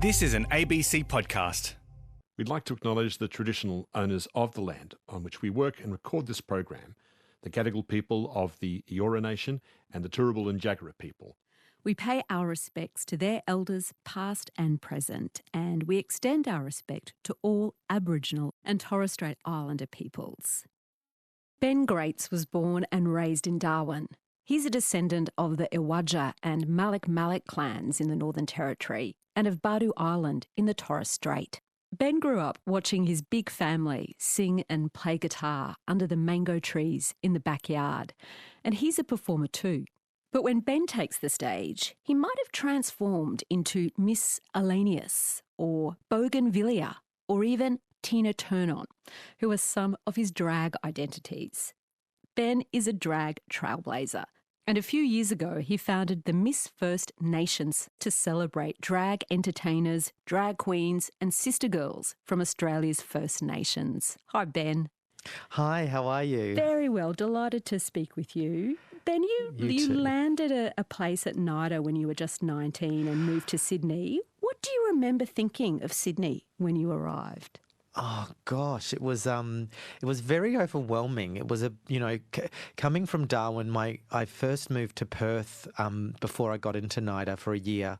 This is an ABC podcast. We'd like to acknowledge the traditional owners of the land on which we work and record this program, the Gadigal people of the Eora Nation and the Turrbal and Jagera people. We pay our respects to their elders past and present, and we extend our respect to all Aboriginal and Torres Strait Islander peoples. Ben Graetz was born and raised in Darwin. He's a descendant of the Iwaja and Malik clans in the Northern Territory and of Badu Island in the Torres Strait. Ben grew up watching his big family sing and play guitar under the mango trees in the backyard, and he's a performer too. But when Ben takes the stage, he might have transformed into Miss Ellaneous or Bougainvillea or even Tina Turner, who are some of his drag identities. Ben is a drag trailblazer, and a few years ago he founded the Miss First Nations to celebrate drag entertainers, drag queens and sister girls from Australia's First Nations. Hi, Ben. Hi, how are you? Very well, delighted to speak with you. Ben, you landed a place at NIDA when you were just 19 and moved to Sydney. What do you remember thinking of Sydney when you arrived? Oh gosh, it was very overwhelming. It was coming from Darwin. I first moved to Perth before I got into NIDA for a year,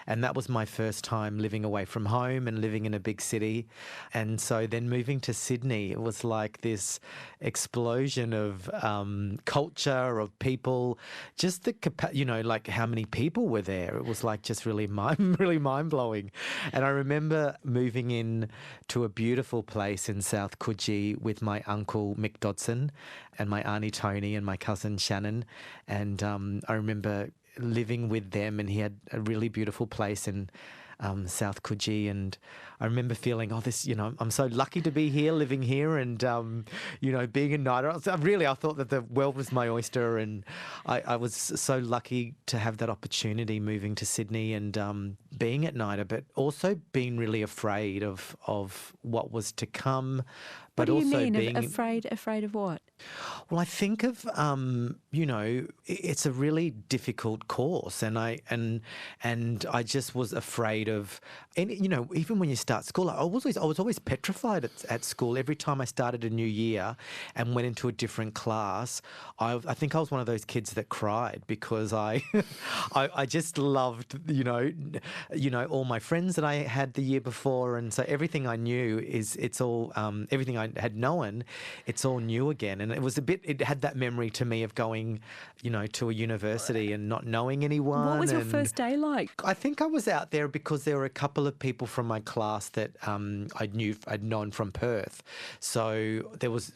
and that was my first time living away from home and living in a big city. And so then moving to Sydney, it was like this explosion of culture, of people, just like how many people were there. It was like just really mind blowing. And I remember moving in to a beautiful place in South Coogee with my uncle Mick Dodson and my auntie Tony and my cousin Shannon. And I remember living with them, and he had a really beautiful place in South Coogee, and I remember feeling, I'm so lucky to be here, living here, and being in NIDA. I thought that the world was my oyster, and I was so lucky to have that opportunity moving to Sydney and being at NIDA, but also being really afraid of what was to come. What do you mean, afraid of what? Well, I think of, it's a really difficult course, and I just was afraid of, and even when you start school, I was always petrified at school. Every time I started a new year and went into a different class, I think I was one of those kids that cried because I just loved, all my friends that I had the year before, and so everything I knew it's all everything I had known, it's all new again. And it had that memory to me of going, to a university and not knowing anyone. What was your first day like? I think I was out there because there were a couple of people from my class that I'd known from Perth. So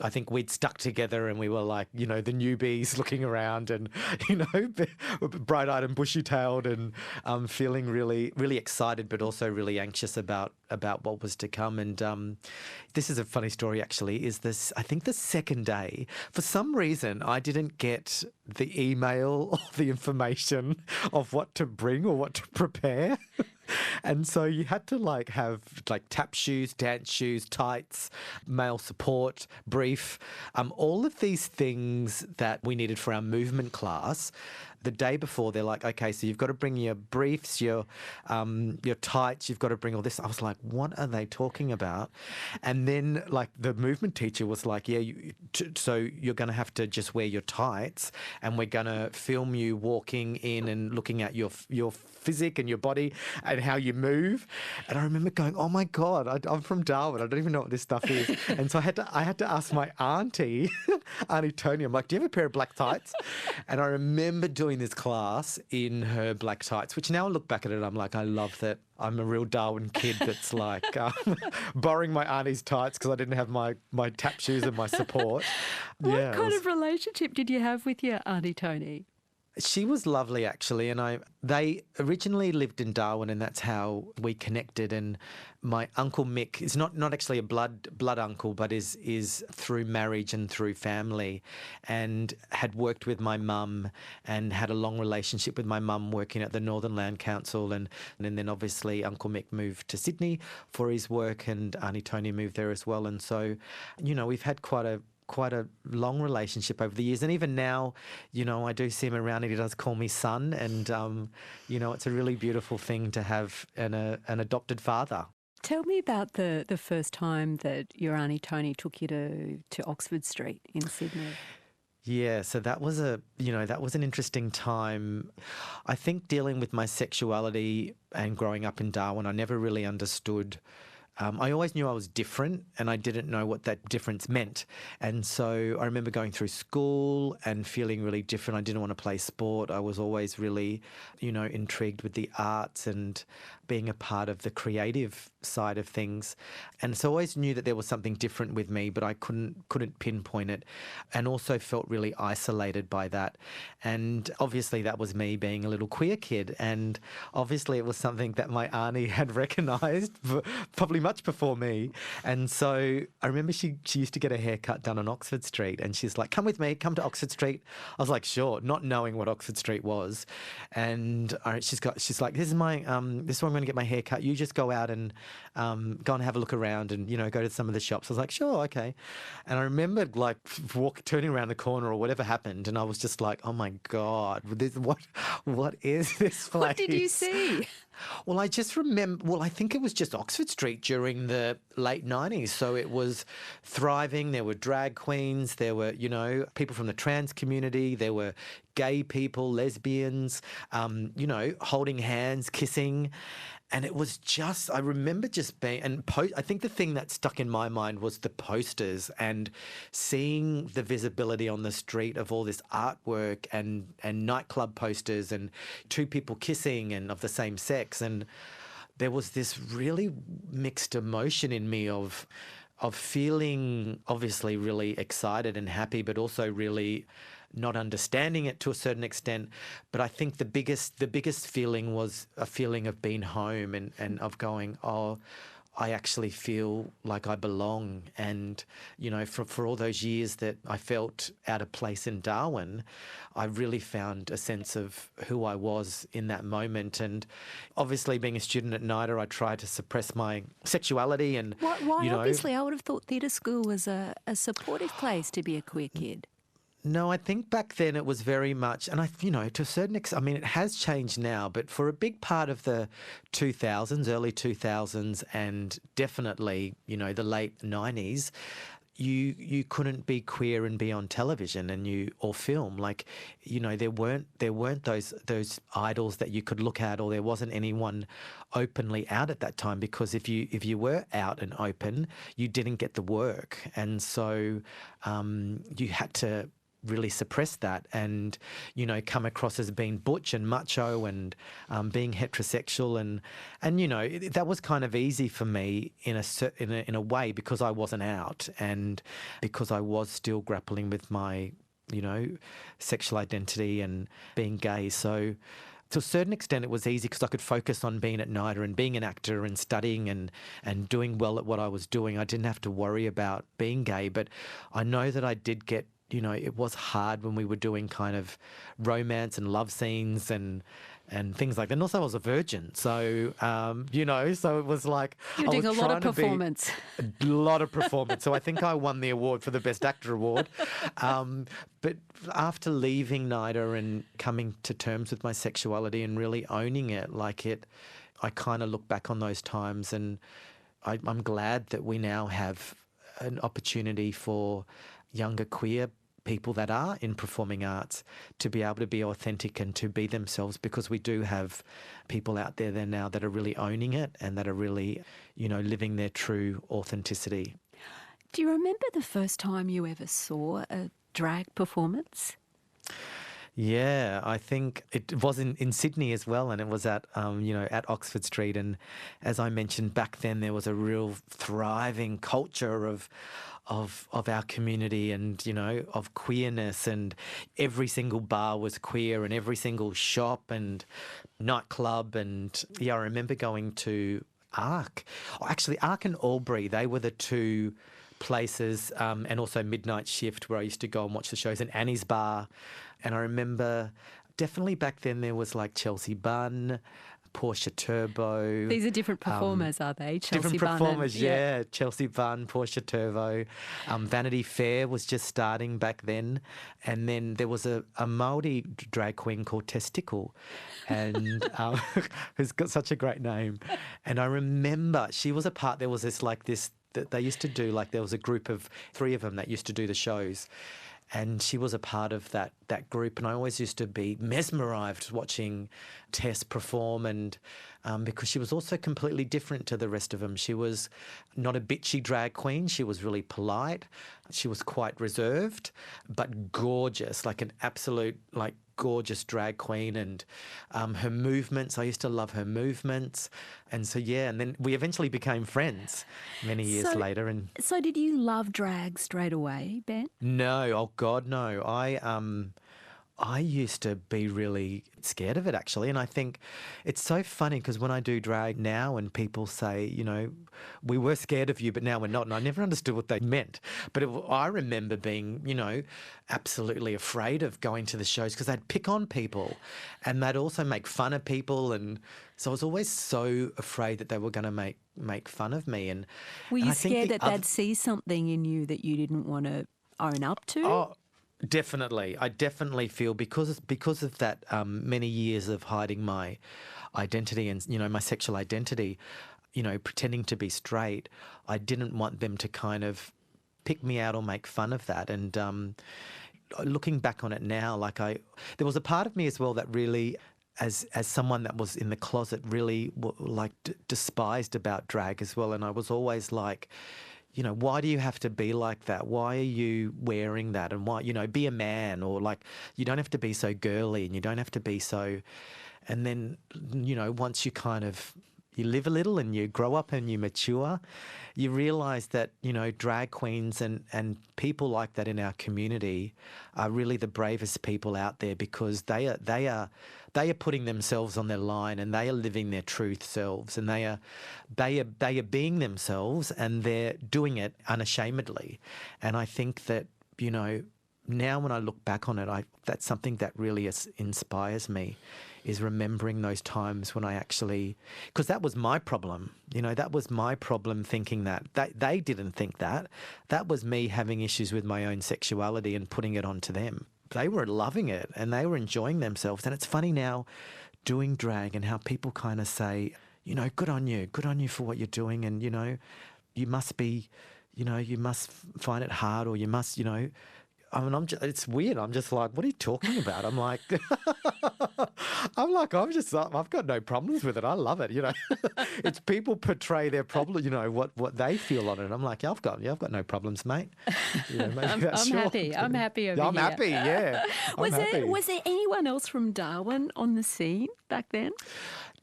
I think we'd stuck together and we were like, the newbies looking around and, bright-eyed and bushy-tailed and feeling really, really excited but also really anxious about what was to come. And this is a funny story actually, I think the second day, for some reason, I didn't get the email or the information of what to bring or what to prepare. And so you had to have tap shoes, dance shoes, tights, male support, brief, all of these things that we needed for our movement class. The day before, they're like, okay, so you've got to bring your briefs, your tights, you've got to bring all this. I was like, what are they talking about? And then the movement teacher was like, yeah, so you're going to have to just wear your tights, and we're going to film you walking in and looking at your physique and your body and how you move. And I remember going, oh my God, I'm from Darwin. I don't even know what this stuff is. And so I had to ask my auntie, Auntie Tony, I'm like, do you have a pair of black tights? And I remember doing this class in her black tights, which now I look back at it, I'm like, I love that I'm a real Darwin kid that's borrowing my auntie's tights because I didn't have my tap shoes and my support. What kind of relationship did you have with your Auntie Tony? She was lovely, actually, and they originally lived in Darwin, and that's how we connected. And my uncle Mick is not actually a blood uncle, but is through marriage and through family, and had worked with my mum and had a long relationship with my mum working at the Northern Land Council, and then obviously Uncle Mick moved to Sydney for his work, and Auntie Tony moved there as well. And so, we've had quite a quite a long relationship over the years. And even now, I do see him around and he does call me son. And, it's a really beautiful thing to have an adopted father. Tell me about the first time that your Auntie Tony took you to Oxford Street in Sydney. Yeah, so that was an interesting time. I think dealing with my sexuality and growing up in Darwin, I never really understood. I always knew I was different and I didn't know what that difference meant. And so I remember going through school and feeling really different. I didn't want to play sport. I was always really, intrigued with the arts and being a part of the creative side of things. And so I always knew that there was something different with me, but I couldn't pinpoint it, and also felt really isolated by that. And obviously that was me being a little queer kid. And obviously it was something that my auntie had recognised probably much before me. And so I remember she used to get a haircut done on Oxford Street, and she's like, come with me, come to Oxford Street. I was like, sure, not knowing what Oxford Street was. And she's like, this is where I'm going to get my hair cut. You just go out and go and have a look around and, go to some of the shops. I was like, sure, okay. And I remember turning around the corner or whatever happened, and I was just like, oh my God, what is this place? What did you see? Well, I just remember, I think it was just Oxford Street during the late 90s. So it was thriving. There were drag queens. There were, people from the trans community. There were gay people, lesbians, holding hands, kissing. And it was just, I remember just being, I think the thing that stuck in my mind was the posters and seeing the visibility on the street of all this artwork and nightclub posters and two people kissing and of the same sex. And there was this really mixed emotion in me of feeling obviously really excited and happy, but also really not understanding it to a certain extent. But I think the biggest feeling was a feeling of being home and of going, oh, I actually feel like I belong. And, for all those years that I felt out of place in Darwin, I really found a sense of who I was in that moment. And obviously being a student at NIDA, I tried to suppress my sexuality. And why? Obviously, I would have thought theatre school was a supportive place to be a queer kid. No, I think back then it was very much, and to a certain extent, it has changed now, but for a big part of the 2000s, early 2000s, and definitely, the late 90s, you couldn't be queer and be on television or film. There weren't those idols that you could look at, or there wasn't anyone openly out at that time, because if you were out and open, you didn't get the work. And so you had to really suppress that and, come across as being butch and macho and being heterosexual. And that was kind of easy for me in a way, because I wasn't out and because I was still grappling with my, sexual identity and being gay. So to a certain extent, it was easy because I could focus on being at NIDA and being an actor and studying and doing well at what I was doing. I didn't have to worry about being gay. But I know that I did get, it was hard when we were doing kind of romance and love scenes and things like that. And also I was a virgin. So, so it was like... You're doing a lot of performance. A lot of performance. So I think I won the award for the Best Actor award. But after leaving NIDA and coming to terms with my sexuality and really owning it, I kind of look back on those times and I'm glad that we now have an opportunity for younger queer people that are in performing arts to be able to be authentic and to be themselves, because we do have people out there now that are really owning it and that are really, living their true authenticity. Do you remember the first time you ever saw a drag performance? Yeah, I think it was in Sydney as well, and it was at at Oxford Street. And as I mentioned, back then there was a real thriving culture of our community and, of queerness, and every single bar was queer and every single shop and nightclub. And I remember going to Arc. Actually, Arc and Albury, they were the two places, and also Midnight Shift, where I used to go and watch the shows, and Annie's Bar. And I remember definitely back then there was like Chelsea Bunn, Portia Turbo. These are different performers, are they? Chelsea Different Bunn performers, yeah. Chelsea Bunn, Portia Turbo. Vanity Fair was just starting back then. And then there was a Māori drag queen called Testicle, and who's got such a great name. And I remember she was a part, there was this that they used to do, like there was a group of 3 of them that used to do the shows. And she was a part of that group, and I always used to be mesmerised watching Tess perform, and because she was also completely different to the rest of them. She was not a bitchy drag queen. She was really polite. She was quite reserved, but gorgeous, like an absolute gorgeous drag queen, and her movements. I used to love her movements, and so and then we eventually became friends many years later. And so, did you love drag straight away, Ben? No, oh God, no. I used to be really scared of it, actually. And I think it's so funny because when I do drag now and people say, you know, we were scared of you, but now we're not. And I never understood what they meant. But I remember being, you know, absolutely afraid of going to the shows because they'd pick on people and they'd also make fun of people. And so I was always so afraid that they were going to make fun of me. And were you I think scared that they'd see something in you that you didn't want to own up to? Oh, definitely. I definitely feel because of that many years of hiding my identity and, you know, my sexual identity, you know, pretending to be straight, I didn't want them to kind of pick me out or make fun of that. And looking back on it now, there was a part of me as well that really, as someone that was in the closet, really despised about drag as well. And I was always like, you know, why do you have to be like that? Why are you wearing that? And why, you know, be a man, or like, you don't have to be so girly and you don't have to be so. And then, you know, once you you live a little and you grow up and you mature, you realise that, you know, drag queens and people like that in our community are really the bravest people out there, because they are putting themselves on their line and they are living their truth selves, and they are being themselves, and they're doing it unashamedly. And I think that, you know, now when I look back on it, that's something that really inspires me, is remembering those times when I actually, because that was my problem, you know, that was my problem, thinking that they didn't think that. That was me having issues with my own sexuality and putting it onto them. They were loving it and they were enjoying themselves. And it's funny now doing drag and how people kind of say, you know, good on you for what you're doing. And, you know, you must be, you know, you must find it hard, or you must, you know, I mean, it's weird. I'm just like, what are you talking about? I'm like, I've got no problems with it. I love it. You know, it's people portray their problem, you know, what they feel on it. I'm like, I've got no problems, mate. You know, I'm happy. I'm happy over here. I'm happy. Yeah. Was there anyone else from Darwin on the scene back then?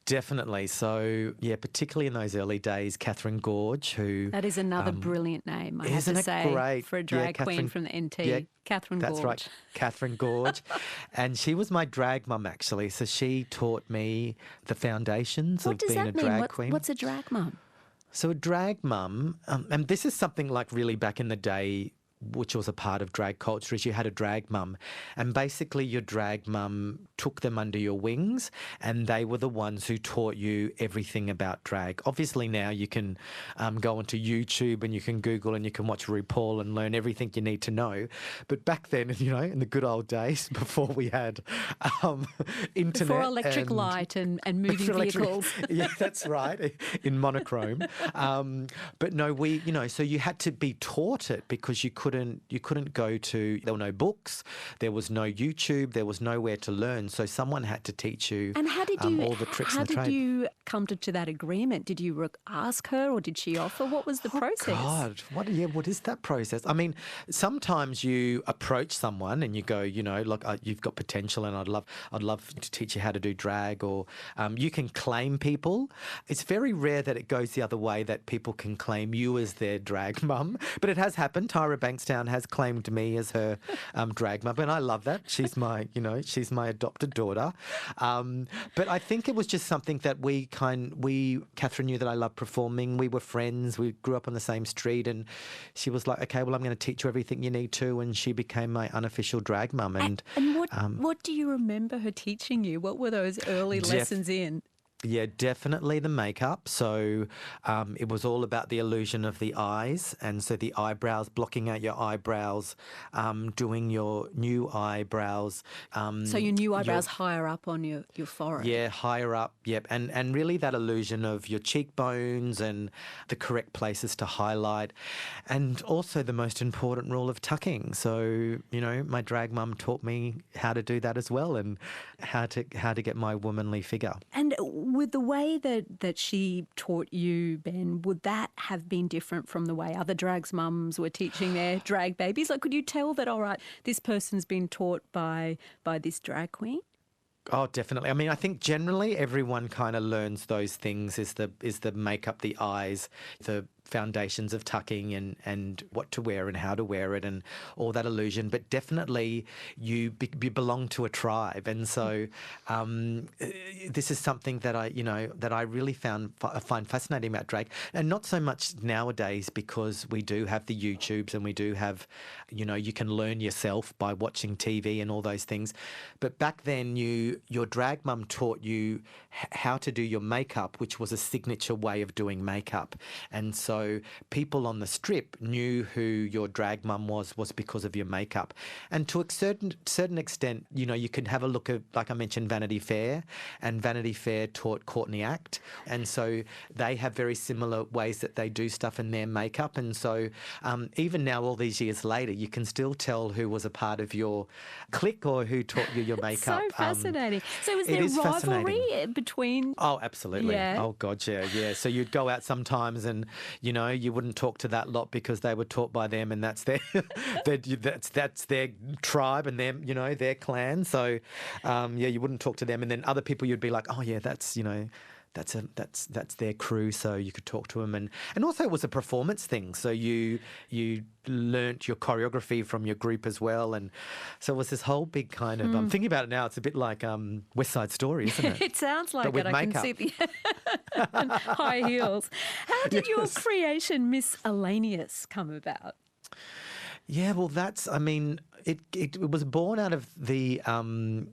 Definitely. So, yeah, particularly in those early days, Catherine Gorge, who... That is another brilliant name, I have to say, great? for a drag queen from the NT. Yeah, Catherine Gorge. That's right, Catherine Gorge. And she was my drag mum, actually. So she taught me the foundations of being a drag queen. What's a drag mum? So a drag mum, and this is something like really back in the day, which was a part of drag culture, is you had a drag mum, and basically your drag mum took them under your wings, and they were the ones who taught you everything about drag. Obviously now you can go onto YouTube and you can Google and you can watch RuPaul and learn everything you need to know. But back then, you know, in the good old days before we had internet, before electric light and moving vehicles. Yeah, that's right, in monochrome. But no, so you had to be taught it, because you couldn't go to, there were no books, there was no YouTube, there was nowhere to learn. So someone had to teach you all the tricks and the trade. How did you come to that agreement? Did you ask her, or did she offer? What was the process? God, what is that process? I mean, sometimes you approach someone and you go, you know, look, you've got potential and I'd love to teach you how to do drag, or you can claim people. It's very rare that it goes the other way, that people can claim you as their drag mum, but it has happened. Tyra Bankstown has claimed me as her drag mum, and I love that. She's my adopted daughter. But I think it was just something that Catherine knew that I loved performing. We were friends. We grew up on the same street, and she was like, okay, well, I'm going to teach you everything you need to, and she became my unofficial drag mum. And what do you remember her teaching you? What were those early lessons in? Yeah, definitely the makeup. So it was all about the illusion of the eyes. And so the eyebrows, blocking out your eyebrows, doing your new eyebrows. So your new eyebrows higher up on your forehead. Yeah, higher up, yep. And really that illusion of your cheekbones and the correct places to highlight. And also the most important rule of tucking. So, my drag mum taught me how to do that as well, and how to get my womanly figure. And with the way that she taught you, Ben, would that have been different from the way other drags mums were teaching their drag babies? Like, could you tell that, all right, this person's been taught by this drag queen? Oh, definitely. I mean, I think generally everyone kind of learns those things: is the makeup, the eyes, the foundations of tucking, and what to wear and how to wear it, and all that illusion. But definitely you belong to a tribe, and so this is something that I really find fascinating about drag, and not so much nowadays, because we do have the YouTubes and we do have, you can learn yourself by watching TV and all those things. But back then, your drag mum taught you how to do your makeup, which was a signature way of doing makeup, and so people on the strip knew who your drag mum was because of your makeup. And to a certain extent, you could have a look at, like I mentioned, Vanity Fair, and Vanity Fair taught Courtney Act, and so they have very similar ways that they do stuff in their makeup. And so even now, all these years later, you can still tell who was a part of your clique or who taught you your makeup. So fascinating. So is there rivalry between? Oh, absolutely. Yeah. Oh, God, yeah. So you'd go out sometimes and, you wouldn't talk to that lot because they were taught by them, and that's their that's their tribe and their clan. So, you wouldn't talk to them, and then other people you'd be like, oh yeah, that's that's their crew, so you could talk to them, and also it was a performance thing, so you learnt your choreography from your group as well, and so it was this whole big kind of. I'm thinking about it now; it's a bit like West Side Story, isn't it? It sounds like but with it. makeup. I can see the high heels. How did your creation, Miss Ellaneous, come about? Yeah, well, it was born out of the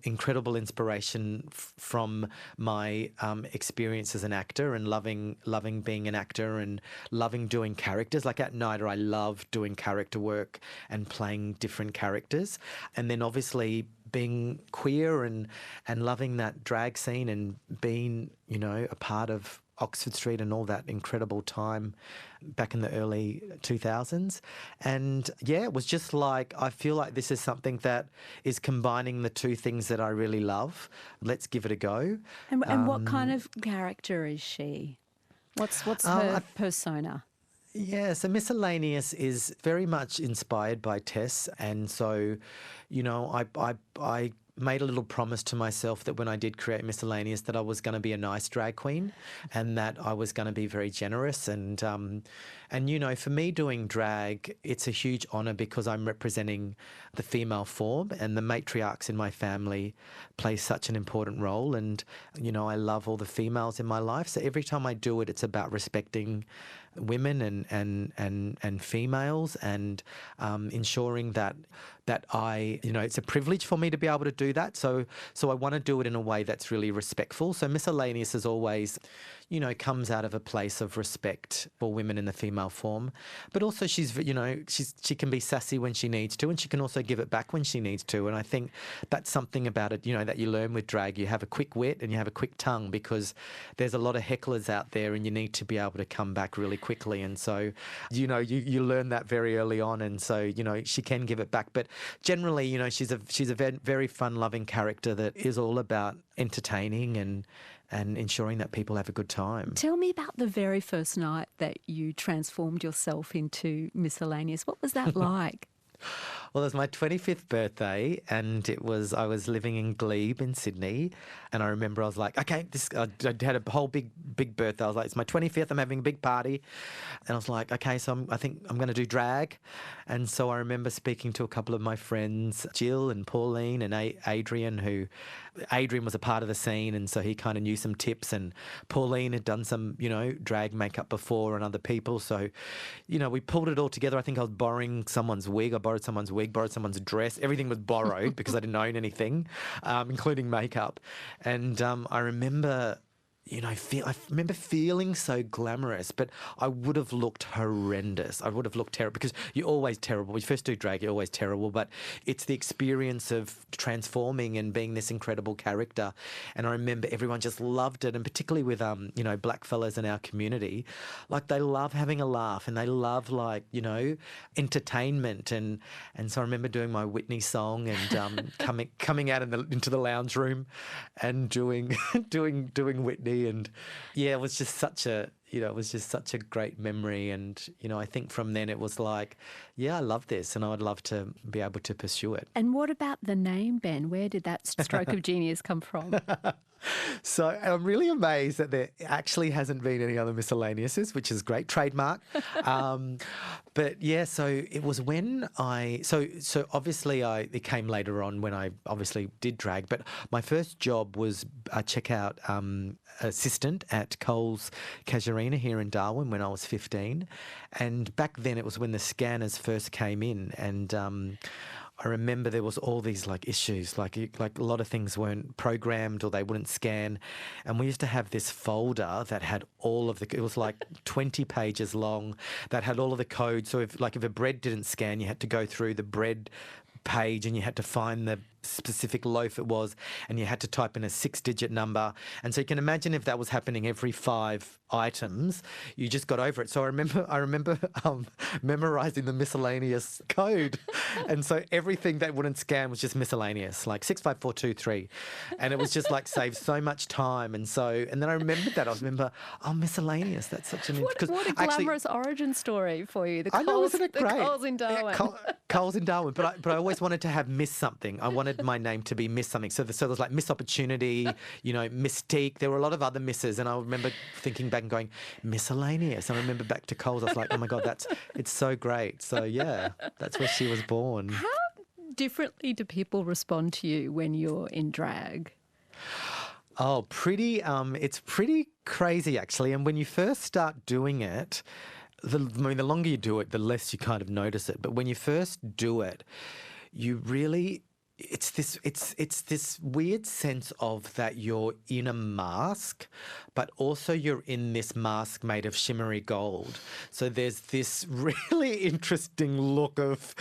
incredible inspiration from my experience as an actor, and loving being an actor, and loving doing characters. Like at Nida, I love doing character work and playing different characters. And then obviously being queer and loving that drag scene, and being, a part of Oxford Street and all that incredible time back in the early 2000s. And yeah, it was just like, I feel like this is something that is combining the two things that I really love. Let's give it a go. And what kind of character is she? What's her persona? Yeah, so Miss Ellaneous is very much inspired by Tess, and so, I made a little promise to myself that when I did create Miss Ellaneous, that I was going to be a nice drag queen, and that I was going to be very generous. And for me doing drag, it's a huge honour because I'm representing the female form, and the matriarchs in my family play such an important role. And, I love all the females in my life. So every time I do it, it's about respecting women and females, and ensuring that I, it's a privilege for me to be able to do that. So I want to do it in a way that's really respectful. So Miss Ellaneous is always, comes out of a place of respect for women in the female form, but also she can be sassy when she needs to, and she can also give it back when she needs to. And I think that's something about it, that you learn with drag. You have a quick wit and you have a quick tongue, because there's a lot of hecklers out there, and you need to be able to come back really quickly. And so, you learn that very early on, and so, she can give it back. But generally, she's a very fun-loving character that is all about entertaining and ensuring that people have a good time. Tell me about the very first night that you transformed yourself into Miss Ellaneous. What was that like? Well, it was my 25th birthday, and I was living in Glebe in Sydney, and I remember I was like, okay, I had a whole big birthday. I was like, it's my 25th, I'm having a big party, and I was like, okay, so I think I'm going to do drag. And so I remember speaking to a couple of my friends, Jill and Pauline and Adrian was a part of the scene, and so he kind of knew some tips, and Pauline had done some, drag makeup before and other people. So, we pulled it all together. I think I was borrowing someone's wig. I borrowed someone's wig, borrowed someone's dress. Everything was borrowed because I didn't own anything, including makeup. And I remember, I remember feeling so glamorous, but I would have looked horrendous. I would have looked terrible because you're always terrible. When you first do drag, you're always terrible, but it's the experience of transforming and being this incredible character. And I remember everyone just loved it, and particularly with, black fellas in our community, like they love having a laugh and they love entertainment. And so I remember doing my Whitney song and coming out into the lounge room and doing Whitney. And yeah, it was just such a great memory. And, I think from then it was like, yeah, I love this and I would love to be able to pursue it. And what about the name, Ben? Where did that stroke of genius come from? So I'm really amazed that there actually hasn't been any other Miss Ellaneouses, which is great, trademark. But yeah, so it was when so obviously it came later on when I obviously did drag, but my first job was a checkout assistant at Coles Casuarina here in Darwin when I was 15. And back then it was when the scanners first came in, and I remember there was all these issues, like a lot of things weren't programmed or they wouldn't scan. And we used to have this folder that had all of it was 20 pages long, that had all of the codes. So if a bread didn't scan, you had to go through the bread page and you had to find the specific loaf it was, and you had to type in a 6-digit number. And so you can imagine if that was happening every 5 items, you just got over it. So I remember memorizing the miscellaneous code. And so everything that wouldn't scan was just miscellaneous, like 65423. And it was just saved so much time. And then I remembered that. Miscellaneous. That's such an what a glamorous origin story for you. I know, isn't it great? The Coles in Darwin. Yeah, Coles in Darwin. But I always wanted to have Miss something. I wanted my name to be Miss something. So there was Miss Opportunity, Mystique. There were a lot of other misses. And I remember thinking back and going, miscellaneous. And I remember back to Coles, I was like, oh my God, it's so great. So yeah, that's where she was born. How differently do people respond to you when you're in drag? Oh, it's pretty crazy actually. And when you first start doing it, the longer you do it, the less you kind of notice it. But when you first do it, you really, it's this weird sense of that you're in a mask, but also you're in this mask made of shimmery gold. So there's this really interesting look of,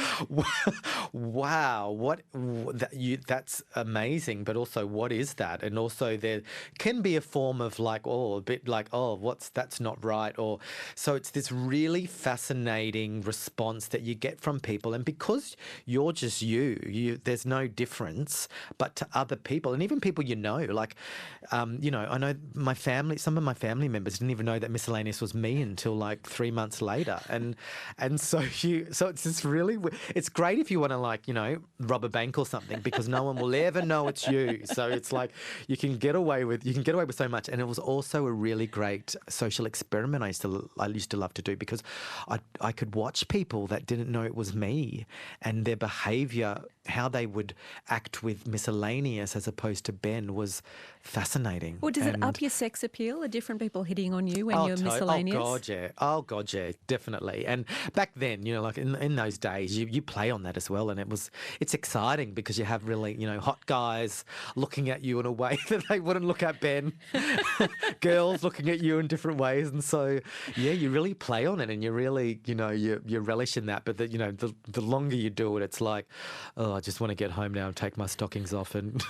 wow, that's amazing, but also what is that? And also there can be a form of that's not right. So it's this really fascinating response that you get from people. And because you're just there's no difference, but to other people and even people I know some of my family members didn't even know that Miss Ellaneous was me until 3 months later, and so it's this really, it's great if you want to rob a bank or something, because no one will ever know it's you. So it's you can get away with so much. And it was also a really great social experiment I used to love to do, because I could watch people that didn't know it was me and their behaviour, how they would act with Miss Ellaneous as opposed to Ben was fascinating. Well, does it up your sex appeal? Are different people hitting on you when you're Miss Ellaneous? Oh God, yeah, definitely. And back then, in those days, you play on that as well, and it's exciting because you have really, hot guys looking at you in a way that they wouldn't look at Ben, girls looking at you in different ways, and so yeah, you really play on it, and you really, you relish in that. But the longer you do it, it's like, oh, I just want to get home now and take my stockings off and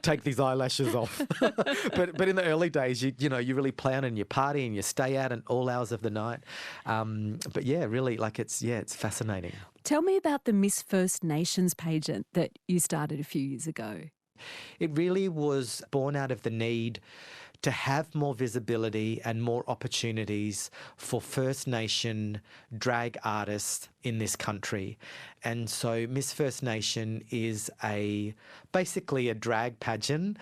take these eyelashes off. but in the early days, you really play on it and you party and you stay out at all hours of the night. But yeah, really, it's fascinating. Tell me about the Miss First Nations pageant that you started a few years ago. It really was born out of the need to have more visibility and more opportunities for First Nation drag artists in this country. And so Miss First Nation is basically a drag pageant,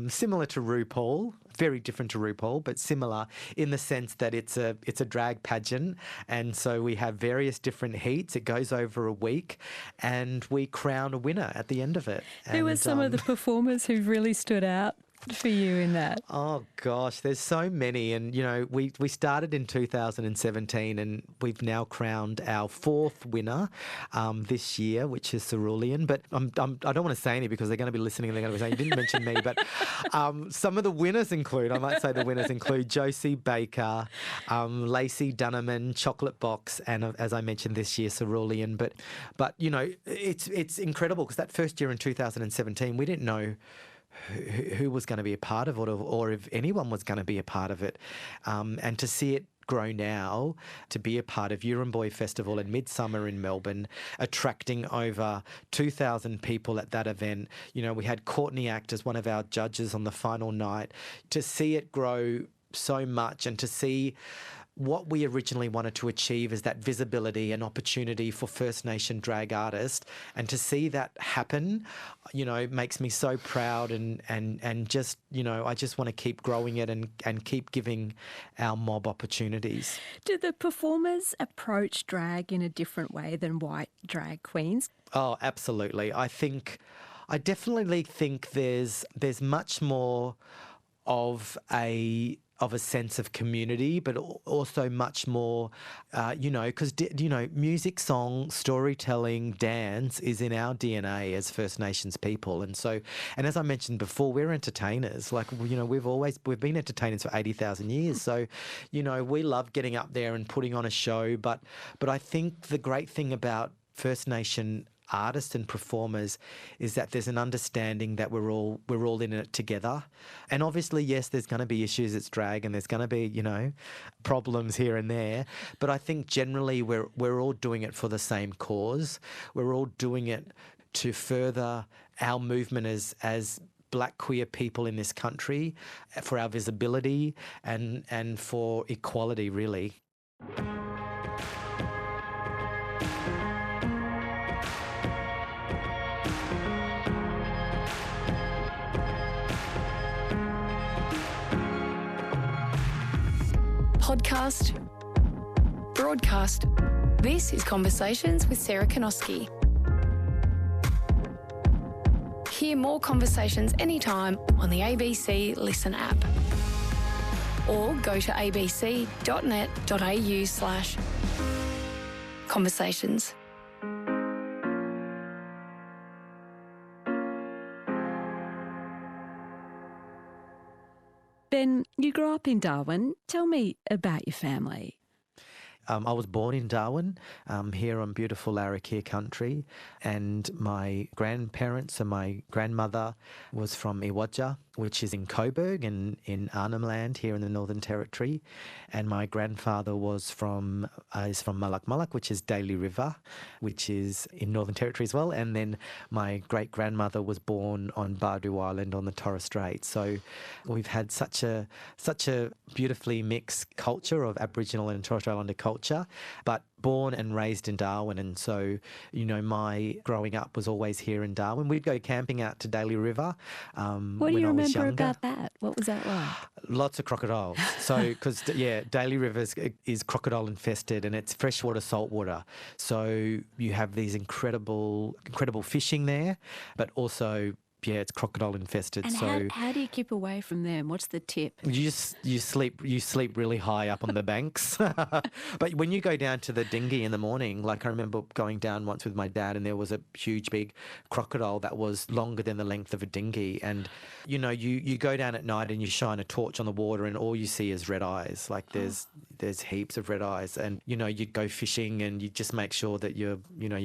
similar to RuPaul, very different to RuPaul, but similar in the sense that it's a drag pageant. And so we have various different heats. It goes over a week and we crown a winner at the end of it. Who were some of the performers who really stood out for you in that? Oh gosh, there's so many, and we started in 2017, and we've now crowned our fourth winner this year, which is Cerulean. But I don't want to say any because they're going to be listening and they're going to be saying you didn't mention me. But some of the winners include, Josie Baker, Lacey Dunneman, Chocolate Box, and as I mentioned this year, Cerulean. But it's incredible because that first year in 2017, we didn't know who was going to be a part of it or if anyone was going to be a part of it. And to see it grow now, to be a part of Yurrumboi Festival in Midsummer in Melbourne, attracting over 2,000 people at that event. We had Courtney Act as one of our judges on the final night. To see it grow so much and to see what we originally wanted to achieve is that visibility and opportunity for First Nation drag artists, and to see that happen, makes me so proud and just, I just want to keep growing it and keep giving our mob opportunities. Do the performers approach drag in a different way than white drag queens? Oh, absolutely. I definitely think there's much more of a sense of community, but also much more, because, music, song, storytelling, dance is in our DNA as First Nations people. And so, and as I mentioned before, we're entertainers. Like, we've been entertainers for 80,000 years. So, we love getting up there and putting on a show. But I think the great thing about First Nation artists and performers is that there's an understanding that we're all in it together. And obviously, yes, there's going to be issues, it's drag, and there's going to be, problems here and there. But I think generally we're all doing it for the same cause. We're all doing it to further our movement as Black queer people in this country, for our visibility and for equality, really. Podcast, broadcast. This is Conversations with Sarah Konoski. Hear more conversations anytime on the ABC Listen app, or go to abc.net.au/conversations. Ben, you grew up in Darwin. Tell me about your family. I was born in Darwin, here on beautiful Larrakia country, and my grandparents and my grandmother was from Iwajja, which is in Coburg in Arnhem Land here in the Northern Territory, and my grandfather is from Malak Malak, which is Daly River, which is in Northern Territory as well, and then my great-grandmother was born on Bardu Island on the Torres Strait. So we've had such a beautifully mixed culture of Aboriginal and Torres Strait Islander culture, but born and raised in Darwin. And so, my growing up was always here in Darwin. We'd go camping out to Daly River. What do you remember about that? What was that like? Lots of crocodiles. So, because, Daly River is crocodile infested, and it's freshwater, saltwater. So you have these incredible fishing there, but also, it's crocodile infested. And so how do you keep away from them? What's the tip? You sleep really high up on the banks. But when you go down to the dinghy in the morning, like I remember going down once with my dad, and there was a huge big crocodile that was longer than the length of a dinghy. And you go down at night and you shine a torch on the water, and all you see is red eyes. Like there's heaps of red eyes, and you go fishing and you just make sure that you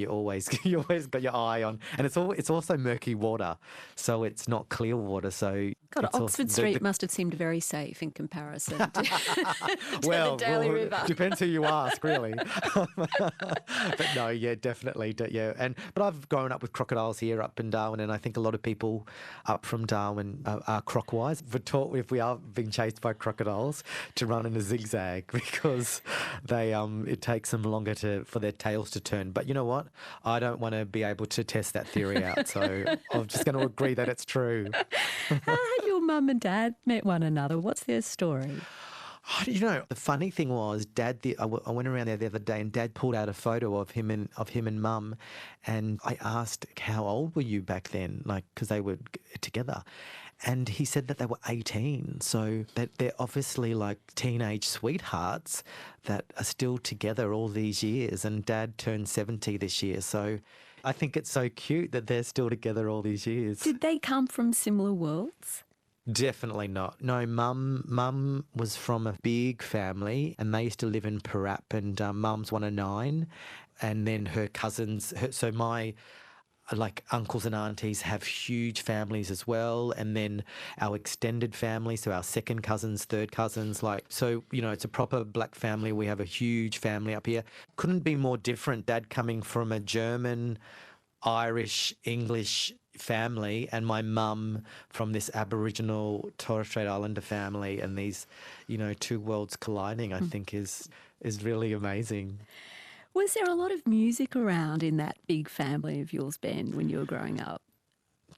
always got your eye on. And it's also murky water. So it's not clear water. So God, Oxford Street must have seemed very safe in comparison to, the Daly River. Depends who you ask, really. But no, yeah, definitely, yeah. But I've grown up with crocodiles here up in Darwin, and I think a lot of people up from Darwin are croc-wise. We're taught, if we are being chased by crocodiles, to run in a zigzag because it takes them longer for their tails to turn. But you know what? I don't want to be able to test that theory out, so I'm just going to agree that it's true. How had your mum and dad met one another? What's their story? The funny thing was, Dad. I went around there the other day, and Dad pulled out a photo of him and Mum, and I asked, "How old were you back then?" Like, because they were together, And he said that they were 18, so that they're obviously like teenage sweethearts that are still together all these years. And Dad turned 70 this year, so I think it's so cute that they're still together all these years. Did they come from similar worlds? Definitely not. No, Mum was from a big family and they used to live in Parap, and Mum's one of 9. And then her cousins, so my like uncles and aunties have huge families as well, and then our extended family, so our second cousins, third cousins, like, so, you know, it's a proper black family. We have a huge family up here. Couldn't be more different. Dad coming from a German, Irish, English family, and my mum from this Aboriginal Torres Strait Islander family, and these, you know, two worlds colliding, I think is really amazing. Was there a lot of music around in that big family of yours, Ben, when you were growing up?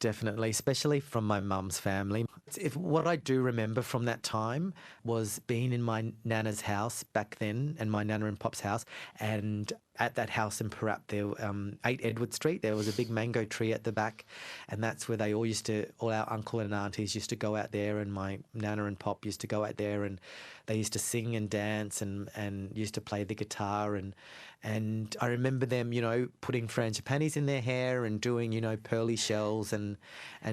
Definitely, especially from my mum's family. What I do remember from that time was being in my nana's house back then, and my nana and pop's house, and at that house in Parap, there, 8 Edward Street, there was a big mango tree at the back, and that's where they all our uncle and aunties used to go out there, and my nana and pop used to go out there, and they used to sing and dance and used to play the guitar, and I remember them, you know, putting frangipani's in their hair and doing, you know, pearly shells and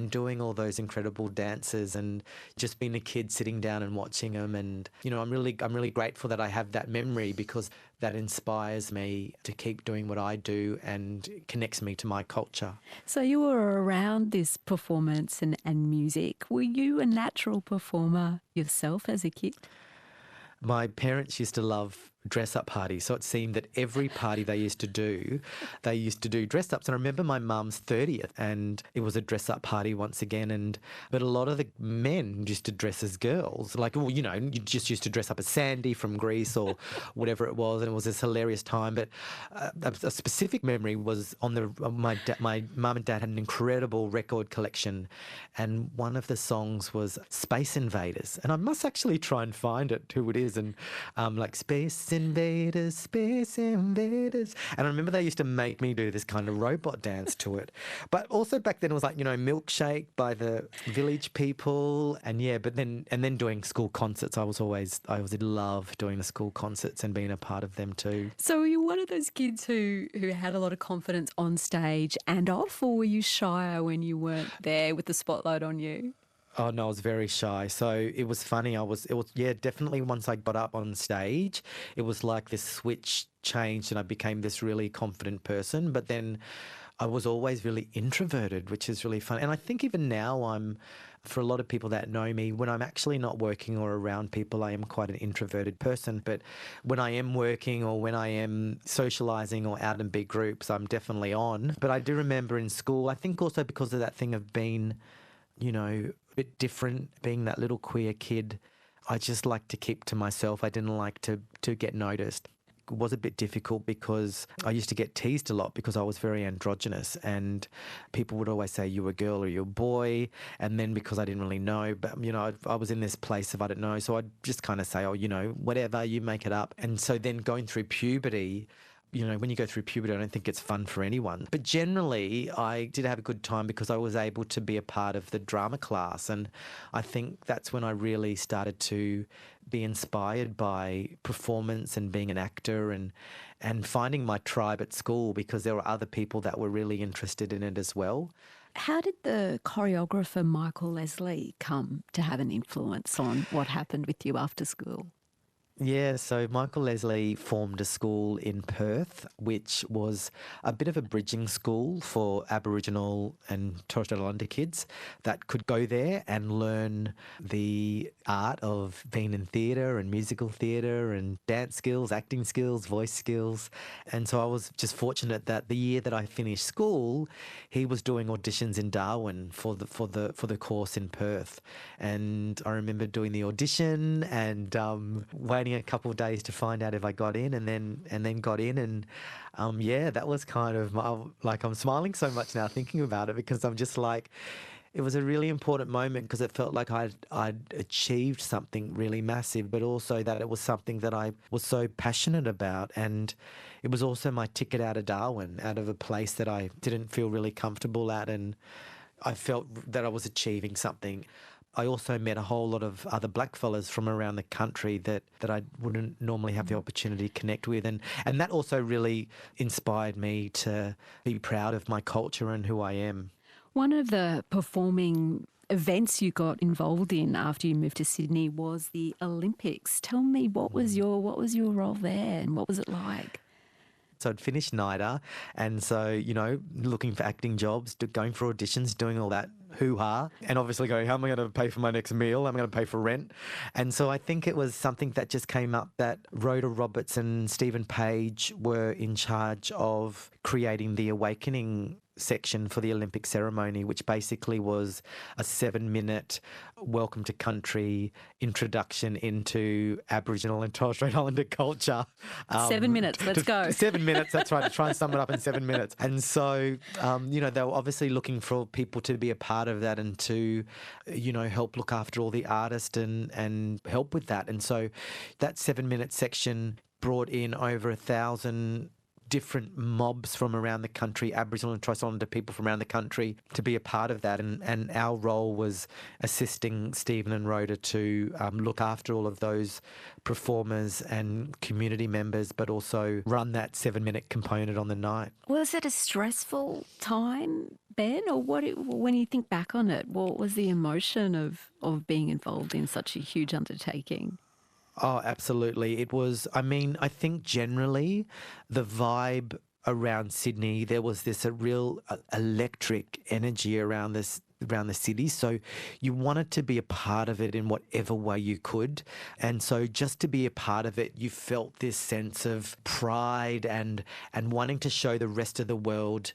doing all those incredible dances, and just being a kid sitting down and watching them. And, you know, I'm really grateful that I have that memory, because that inspires me to keep doing what I do and connects me to my culture. So you were around this performance and music. Were you a natural performer yourself as a kid? My parents used to love dress-up parties, so it seemed that every party they used to do dress-ups. And I remember my mum's 30th, and it was a dress-up party once again. But a lot of the men used to dress as girls, like, well, you know, you just used to dress up as Sandy from Greece or whatever it was, and it was this hilarious time. But a specific memory was my mum and dad had an incredible record collection, and one of the songs was Space Invaders, and I must actually try and find it, who it is, and like Space Invaders, Space Invaders. And I remember they used to make me do this kind of robot dance to it. But also back then it was like, you know, Milkshake by the Village People, and then doing school concerts. I always loved doing the school concerts and being a part of them too. So were you one of those kids who had a lot of confidence on stage and off, or were you shyer when you weren't there with the spotlight on you? Oh, no, I was very shy. So it was funny. Definitely once I got up on stage, it was like this switch changed and I became this really confident person. But then I was always really introverted, which is really fun. And I think even now for a lot of people that know me, when I'm actually not working or around people, I am quite an introverted person. But when I am working or when I am socialising or out in big groups, I'm definitely on. But I do remember in school, I think also because of that thing of being, you know, a bit different, being that little queer kid, I just like to keep to myself. I didn't like to get noticed. It was a bit difficult because I used to get teased a lot because I was very androgynous, and people would always say you're a girl or you're a boy, and then because I didn't really know, but, you know, I was in this place of I don't know, so I'd just kind of say, oh, you know, whatever, you make it up. And so then going through puberty, you know, when you go through puberty, I don't think it's fun for anyone. But generally, I did have a good time because I was able to be a part of the drama class. And I think that's when I really started to be inspired by performance and being an actor and finding my tribe at school, because there were other people that were really interested in it as well. How did the choreographer Michael Leslie come to have an influence on what happened with you after school? Yeah, so Michael Leslie formed a school in Perth, which was a bit of a bridging school for Aboriginal and Torres Strait Islander kids that could go there and learn the art of being in theatre and musical theatre and dance skills, acting skills, voice skills. And so I was just fortunate that the year that I finished school, he was doing auditions in Darwin for the course in Perth. And I remember doing the audition and waiting a couple of days to find out if I got in, and then got in, and that was kind of like, I'm smiling so much now thinking about it, because I'm just like, it was a really important moment because it felt like I'd achieved something really massive, but also that it was something that I was so passionate about, and it was also my ticket out of Darwin, out of a place that I didn't feel really comfortable at, and I felt that I was achieving something. I also met a whole lot of other black fellas from around the country that I wouldn't normally have the opportunity to connect with. And that also really inspired me to be proud of my culture and who I am. One of the performing events you got involved in after you moved to Sydney was the Olympics. Tell me, what was your role there and what was it like? So I'd finished NIDA, and so, you know, looking for acting jobs, going for auditions, doing all that hoo-ha, and obviously going, how am I going to pay for my next meal? How am I going to pay for rent? And so I think it was something that just came up that Rhoda Roberts and Stephen Page were in charge of creating the Awakening section for the Olympic ceremony, which basically was a 7-minute welcome to country introduction into Aboriginal and Torres Strait Islander culture. 7 minutes, let's go. 7 minutes, that's right, to try and sum it up in 7 minutes. And so, you know, they were obviously looking for people to be a part of that and to, you know, help look after all the artists and help with that. And so that 7-minute section brought in over 1,000 different mobs from around the country, Aboriginal and Torres Strait Islander people from around the country, to be a part of that. And our role was assisting Stephen and Rhoda to look after all of those performers and community members, but also run that 7-minute component on the night. Was it a stressful time, Ben, or when you think back on it, what was the emotion of being involved in such a huge undertaking? Oh, absolutely. It was, I mean, I think generally the vibe around Sydney, there was this a real electric energy around the city. So you wanted to be a part of it in whatever way you could. And so just to be a part of it, you felt this sense of pride and wanting to show the rest of the world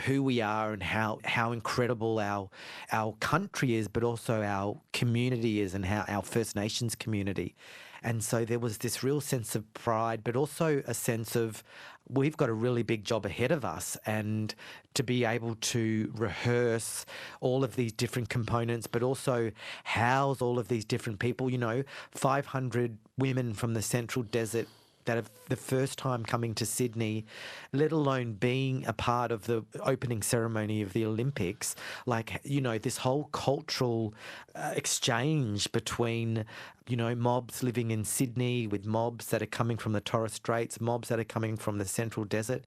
who we are and how incredible our country is, but also our community is and how our First Nations community. And so there was this real sense of pride, but also a sense of we've got a really big job ahead of us, and to be able to rehearse all of these different components, but also house all of these different people, you know, 500 women from the Central Desert that have the first time coming to Sydney, let alone being a part of the opening ceremony of the Olympics. Like, you know, this whole cultural exchange between, you know, mobs living in Sydney with mobs that are coming from the Torres Straits, mobs that are coming from the Central Desert.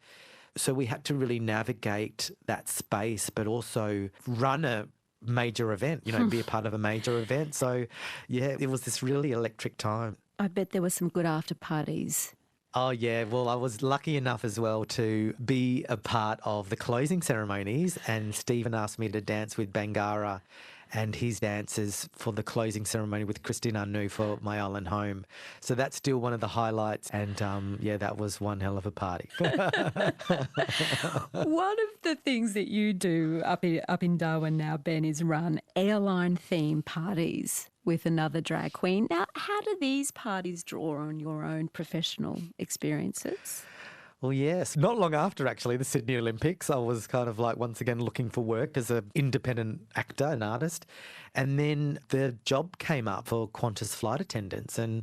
So we had to really navigate that space, but also run a major event, you know, be a part of a major event. So, yeah, it was this really electric time. I bet there were some good after parties. Oh, yeah. Well, I was lucky enough as well to be a part of the closing ceremonies, and Stephen asked me to dance with Bangara and his dances for the closing ceremony with Christine Anu for My Island Home. So that's still one of the highlights, and yeah, that was one hell of a party. One of the things that you do up in Darwin now, Ben, is run airline-themed parties with another drag queen. Now, how do these parties draw on your own professional experiences? Well, yes. Not long after, actually, the Sydney Olympics, I was kind of like once again looking for work as an independent actor and artist. And then the job came up for Qantas flight attendants. And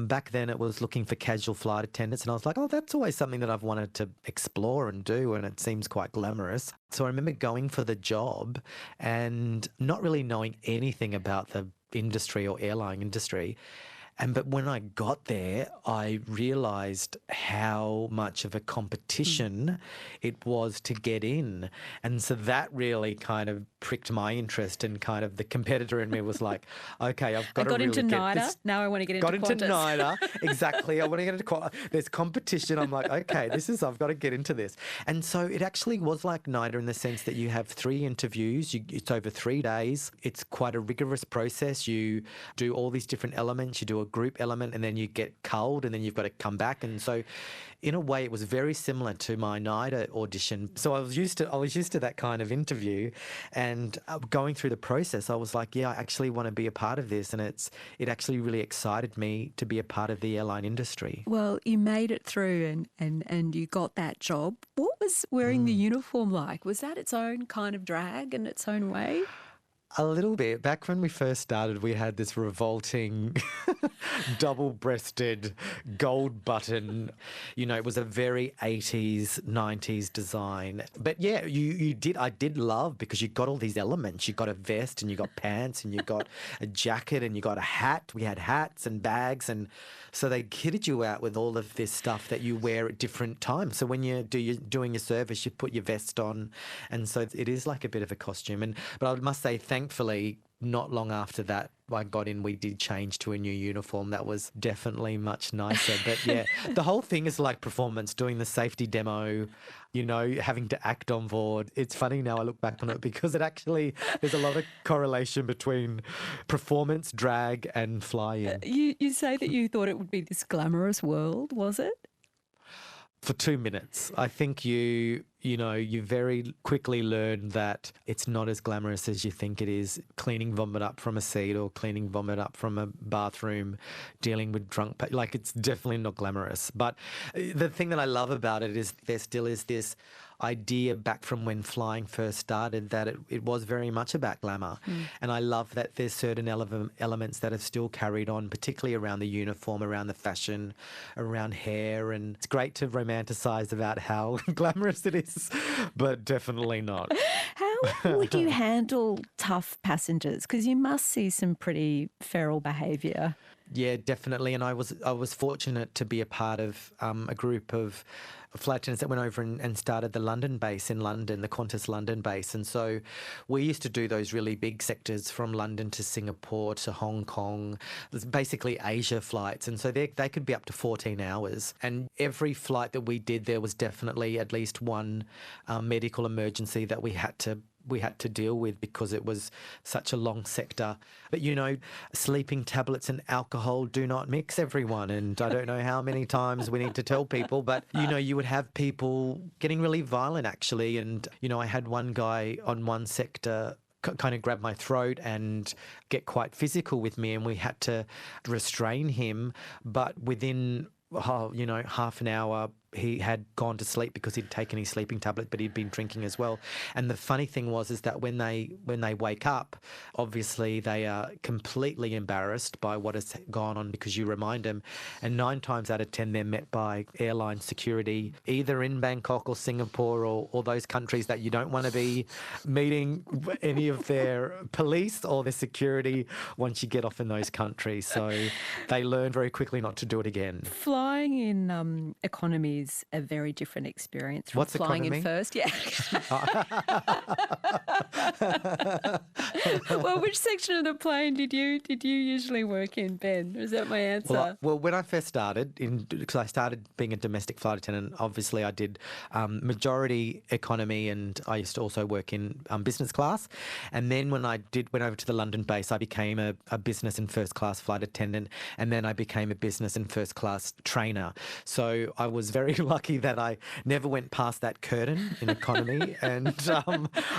back then it was looking for casual flight attendants. And I was like, oh, that's always something that I've wanted to explore and do. And it seems quite glamorous. So I remember going for the job and not really knowing anything about the industry or airline industry. But when I got there, I realised how much of a competition it was to get in. And so that really kind of pricked my interest, and kind of the competitor in me was like, okay, I've got to really into get NIDA, this. now I want to get into Qantas. Got into NIDA, exactly. I want to get into Qantas. There's competition. I'm like, okay, I've got to get into this. And so it actually was like NIDA in the sense that you have 3 interviews. It's over 3 days. It's quite a rigorous process. You do all these different elements. You do a group element, and then you get culled, and then you've got to come back. And so in a way it was very similar to my NIDA audition. So I was used to that kind of interview, and going through the process I was like, yeah, I actually want to be a part of this, and it actually really excited me to be a part of the airline industry. Well, you made it through and you got that job. What was wearing the uniform like? Was that its own kind of drag in its own way? A little bit. Back when we first started, we had this revolting double-breasted gold button. It was a very 80s, 90s design. But yeah, I did love, because you got all these elements. You got a vest and you got pants and you got a jacket and you got a hat. We had hats and bags, and so they kitted you out with all of this stuff that you wear at different times. So when you're doing your service, you put your vest on, and so it is like a bit of a costume. But I must say, thankfully, not long after that I got in, we did change to a new uniform that was definitely much nicer. But yeah, the whole thing is like performance, doing the safety demo, having to act on board. It's funny now I look back on it, because there's a lot of correlation between performance, drag and flying. You say that you thought it would be this glamorous world, was it? For 2 minutes. I think you very quickly learn that it's not as glamorous as you think it is. Cleaning vomit up from a seat or cleaning vomit up from a bathroom, dealing with drunk, it's definitely not glamorous. But the thing that I love about it is there still is this idea back from when flying first started that it was very much about glamour. And I love that there's certain elements that have still carried on, particularly around the uniform, around the fashion, around hair. And it's great to romanticise about how glamorous it is, but definitely not. How would you handle tough passengers? Because you must see some pretty feral behaviour. Yeah, definitely. And I was fortunate to be a part of a group of flight attendants that went over and started the London base in London, the Qantas London base. And so we used to do those really big sectors from London to Singapore to Hong Kong. There's basically Asia flights. And so they could be up to 14 hours. And every flight that we did, there was definitely at least one medical emergency that we had to deal with, because it was such a long sector. But, sleeping tablets and alcohol do not mix, everyone. And I don't know how many times we need to tell people, but, you would have people getting really violent, actually. And, I had one guy on one sector kind of grab my throat and get quite physical with me, and we had to restrain him. But within half an hour, he had gone to sleep because he'd taken his sleeping tablet, but he'd been drinking as well. And the funny thing is that when they wake up, obviously they are completely embarrassed by what has gone on, because you remind them. And 9 times out of 10, they're met by airline security, either in Bangkok or Singapore or those countries that you don't want to be meeting any of their police or their security once you get off in those countries. So they learn very quickly not to do it again. Flying in economy is a very different experience from flying economy? in first. Yeah. Well, which section of the plane did you usually work in, Ben? Is that my answer? Well, when I first started, because I started being a domestic flight attendant, obviously I did majority economy, and I used to also work in business class. And then when I went over to the London base, I became a business and first class flight attendant, and then I became a business and first class trainer. So I was very lucky that I never went past that curtain in economy, and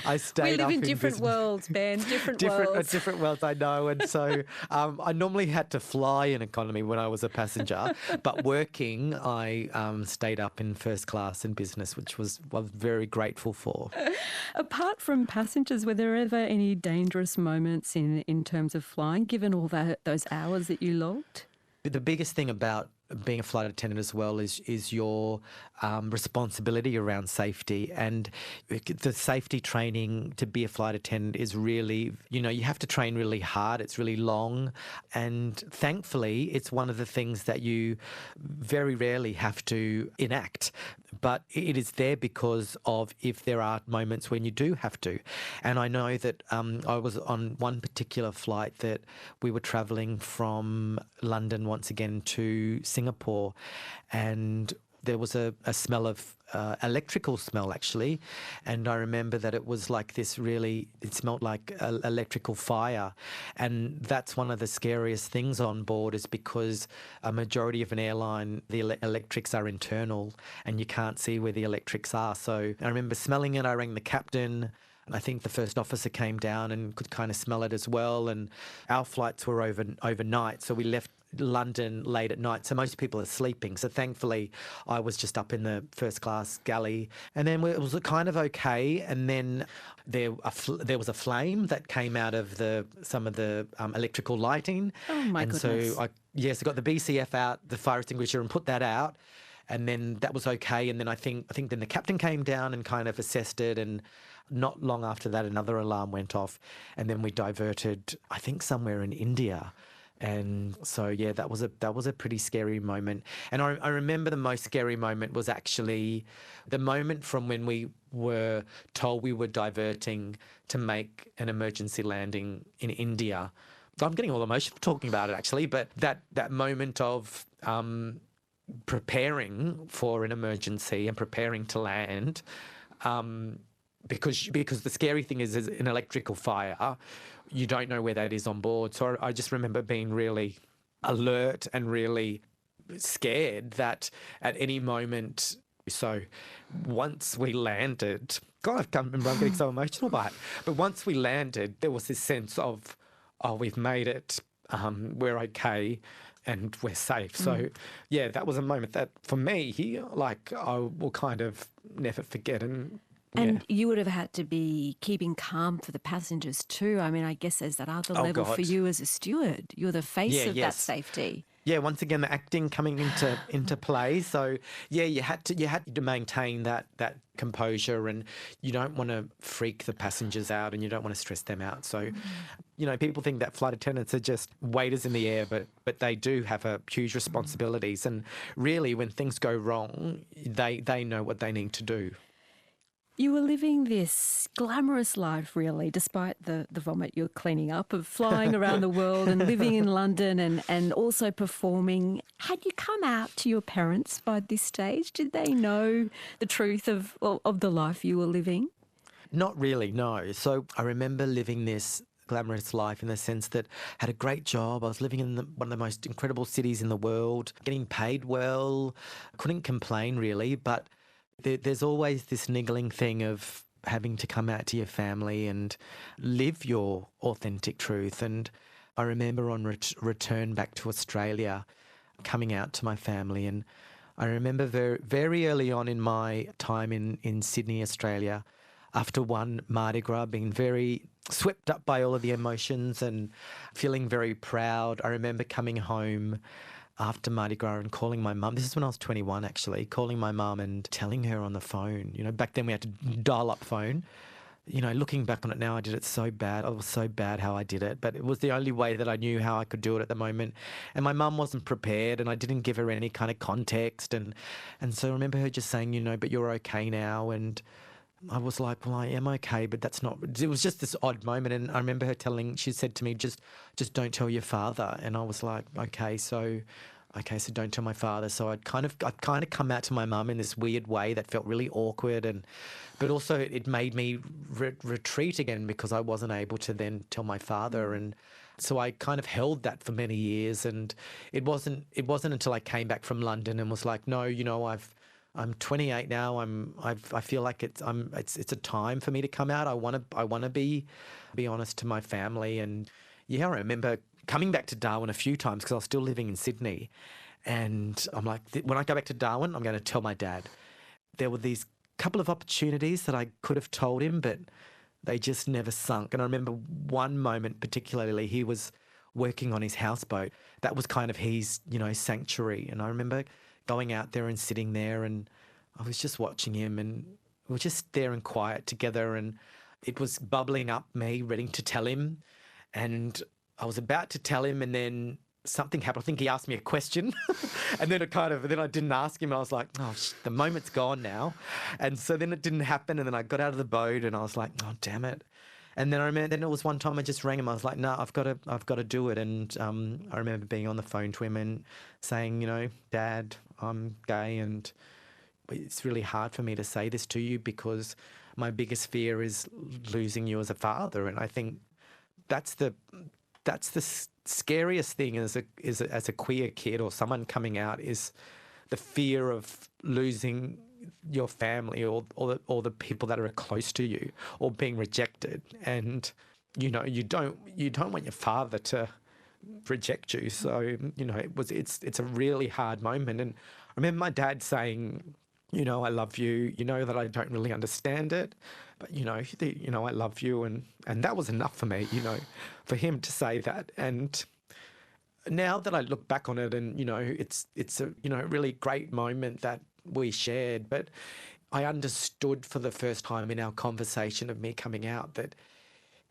I stayed up in We live in different business. Worlds, Ben, different worlds. Different worlds, I know. And so I normally had to fly in economy when I was a passenger, but working, I stayed up in first class in business, which was very grateful for. Apart from passengers, were there ever any dangerous moments in terms of flying, given all those hours that you logged? The biggest thing about being a flight attendant as well is your responsibility around safety, and the safety training to be a flight attendant is really, you have to train really hard. It's really long, and thankfully it's one of the things that you very rarely have to enact, but it is there because of if there are moments when you do have to. And I know that I was on one particular flight that we were travelling from London once again to Singapore, and there was a smell of electrical smell, actually. And I remember that it was like this it smelled like electrical fire. And that's one of the scariest things on board, is because a majority of an airline, the electrics are internal and you can't see where the electrics are. So I remember smelling it. I rang the captain. I think the first officer came down and could kind of smell it as well. And our flights were overnight, so we left London late at night, so most people are sleeping. So thankfully, I was just up in the first class galley, and then it was kind of okay. And then there was a flame that came out of some of the electrical lighting. Oh my goodness! So I got the BCF out, the fire extinguisher, and put that out. And then that was okay. And then I think then the captain came down and kind of assessed it. And not long after that, another alarm went off. And then we diverted, I think, somewhere in India. And so, yeah, that was a pretty scary moment. And I remember the most scary moment was actually the moment from when we were told we were diverting to make an emergency landing in India. I'm getting all emotional talking about it, actually. But that moment of preparing for an emergency and preparing to land, because the scary thing is an electrical fire, you don't know where that is on board. So I just remember being really alert and really scared that at any moment. So once we landed, God, I can't remember, I'm getting so emotional by it. But once we landed, there was this sense of, oh, we've made it, we're okay, and we're safe. So, yeah, that was a moment that, for me, like, I will kind of never forget. And you would have had to be keeping calm for the passengers too. I mean, I guess there's that other level for you as a steward. You're the face of that safety. Yeah, once again, the acting coming into play. So, yeah, you had to maintain that composure, and you don't want to freak the passengers out, and you don't want to stress them out. So, people think that flight attendants are just waiters in the air, but they do have a huge responsibilities. And really, when things go wrong, they know what they need to do. You were living this glamorous life, really, despite the vomit you're cleaning up, of flying around the world and living in London and also performing. Had you come out to your parents by this stage? Did they know the truth of the life you were living? Not really, no. So I remember living this glamorous life in the sense that I had a great job. I was living in one of the most incredible cities in the world, getting paid well. Couldn't complain, really, but there's always this niggling thing of having to come out to your family and live your authentic truth. And I remember on return back to Australia, coming out to my family, and I remember very, very early on in my time in Sydney, Australia, after one Mardi Gras, being very swept up by all of the emotions and feeling very proud. I remember coming home after Mardi Gras and calling my mum. This is when I was 21, actually, calling my mum and telling her on the phone. Back then we had to dial up phone. Looking back on it now, I did it so bad. It was so bad how I did it, but it was the only way that I knew how I could do it at the moment. And my mum wasn't prepared, and I didn't give her any kind of context. And so I remember her just saying, but you're okay now. And I was like, well, I am okay, but that's not. It was just this odd moment. And I remember her she said to me, just don't tell your father. And I was like, okay, so don't tell my father. So I'd kind of come out to my mum in this weird way that felt really awkward, but also it made me retreat again because I wasn't able to then tell my father. And so I kind of held that for many years. And it wasn't until I came back from London and was like, no, I'm 28 now. I feel like it's a time for me to come out. I want to be honest to my family. And yeah, I remember coming back to Darwin a few times because I was still living in Sydney, and I'm like, when I go back to Darwin, I'm going to tell my dad. There were these couple of opportunities that I could have told him, but they just never sunk. And I remember one moment particularly, he was working on his houseboat. That was kind of his, sanctuary. And I remember going out there and sitting there, and I was just watching him, and we were just there and quiet together, and it was bubbling up me, ready to tell him. And I was about to tell him, and then something happened. I think he asked me a question, and then then I didn't ask him. I was like, oh, the moment's gone now. And so then it didn't happen, and then I got out of the boat, and I was like, oh, damn it. And then I remember, then it was one time I just rang him. I was like, no, I've got to do it. And I remember being on the phone to him and saying, Dad, I'm gay, and it's really hard for me to say this to you because my biggest fear is losing you as a father. And I think that's the scariest thing as a queer kid or someone coming out, is the fear of losing your family or the people that are close to you, or being rejected. And you don't want your father to reject you. So, it's a really hard moment. And I remember my dad saying, I love you, that I don't really understand it, but, I love you. And that was enough for me, for him to say that. And now that I look back on it and, it's a, really great moment that we shared, but I understood for the first time in our conversation of me coming out that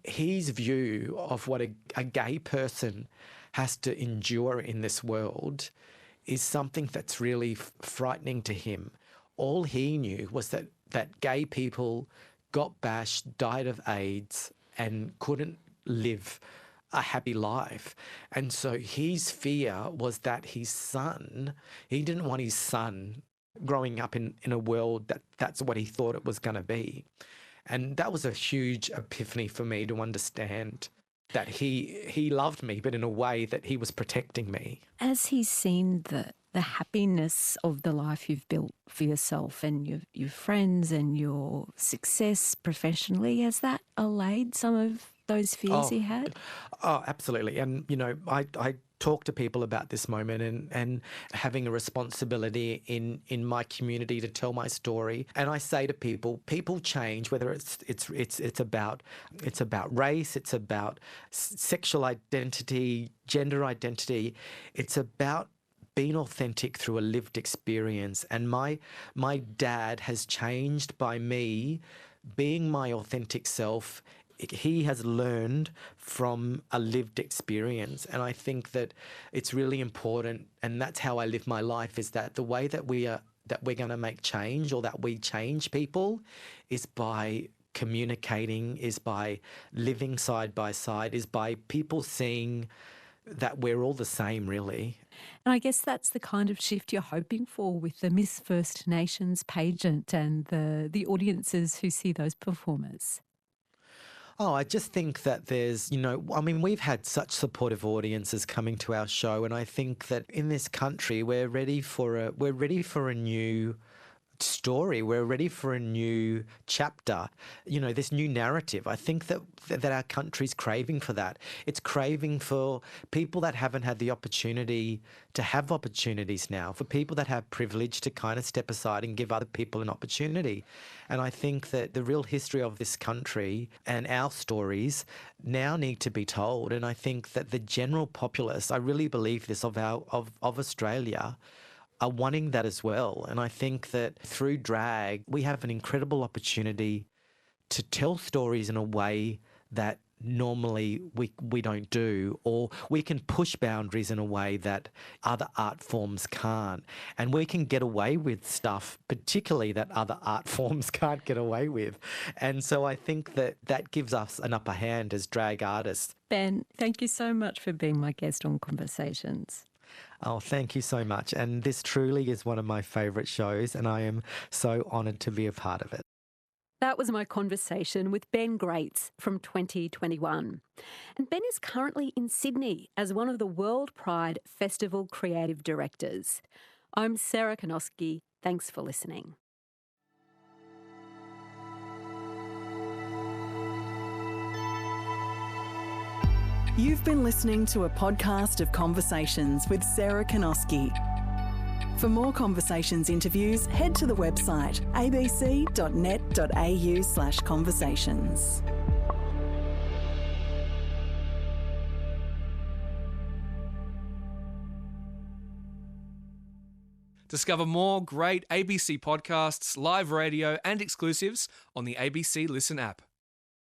his view of what a gay person has to endure in this world is something that's really frightening to him. All he knew was that gay people got bashed, died of AIDS, and couldn't live a happy life. And so his fear was that his son, he didn't want his son growing up in a world that's what he thought it was going to be. And that was a huge epiphany for me to understand that he loved me, but in a way that he was protecting me. As he's seen the happiness of the life you've built for yourself and your friends and your success professionally, has that allayed some of those fears he had? Oh, absolutely. And, I talk to people about this moment and having a responsibility in my community to tell my story. And I say to people change, whether it's about race, it's about sexual identity, gender identity. It's about being authentic through a lived experience. And my dad has changed by me being my authentic self. He has learned from a lived experience. And I think that it's really important, and that's how I live my life, is that the way that we're going to make change, or that we change people, is by communicating, is by living side by side, is by people seeing that we're all the same, really. And I guess that's the kind of shift you're hoping for with the Miss First Nations pageant and the audiences who see those performers. Oh, I just think that there's, we've had such supportive audiences coming to our show, and I think that in this country we're ready for a new story. We're ready for a new chapter, this new narrative. I think that our country's craving for that. It's craving for people that haven't had the opportunity to have opportunities now, for people that have privilege to kind of step aside and give other people an opportunity. And I think that the real history of this country and our stories now need to be told. And I think that the general populace, I really believe this, of Australia, are wanting that as well. And I think that through drag, we have an incredible opportunity to tell stories in a way that normally we don't do, or we can push boundaries in a way that other art forms can't. And we can get away with stuff, particularly that other art forms can't get away with. And so I think that gives us an upper hand as drag artists. Ben, thank you so much for being my guest on Conversations. Oh, thank you so much. And this truly is one of my favourite shows, and I am so honoured to be a part of it. That was my conversation with Ben Graetz from 2021. And Ben is currently in Sydney as one of the World Pride Festival creative directors. I'm Sarah Konoski. Thanks for listening. You've been listening to a podcast of Conversations with Sarah Konoski. For more Conversations interviews, head to the website abc.net.au/conversations. Discover more great ABC podcasts, live radio, and exclusives on the ABC Listen app.